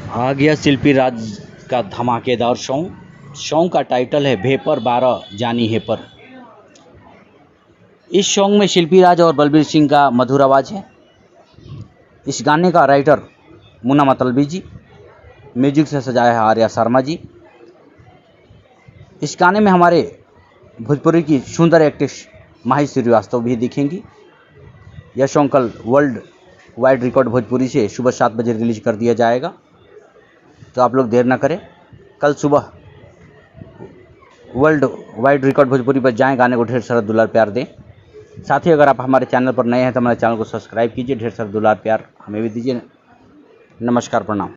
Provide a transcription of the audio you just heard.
आ गया शिल्पी राज का धमाकेदार सॉन्ग का टाइटल है भेपर 12 जानी है पर। इस सॉन्ग में शिल्पी राज और बलबीर सिंह का मधुर आवाज़ है। इस गाने का राइटर मुन्ना मतलबी जी, म्यूजिक से सजाया है आर्या शर्मा जी। इस गाने में हमारे भोजपुरी की सुंदर एक्ट्रेस माही श्रीवास्तव भी दिखेंगी। यह सॉन्ग कल वर्ल्ड वाइड रिकॉर्ड भोजपुरी से सुबह 7 बजे रिलीज कर दिया जाएगा, तो आप लोग देर ना करें, कल सुबह वर्ल्ड वाइड रिकॉर्ड भोजपुरी पर जाएं, गाने को ढेर सारा दुलार प्यार दें। साथ ही अगर आप हमारे चैनल पर नए हैं तो हमारे चैनल को सब्सक्राइब कीजिए, ढेर सारा दुलार प्यार हमें भी दीजिए। नमस्कार, प्रणाम।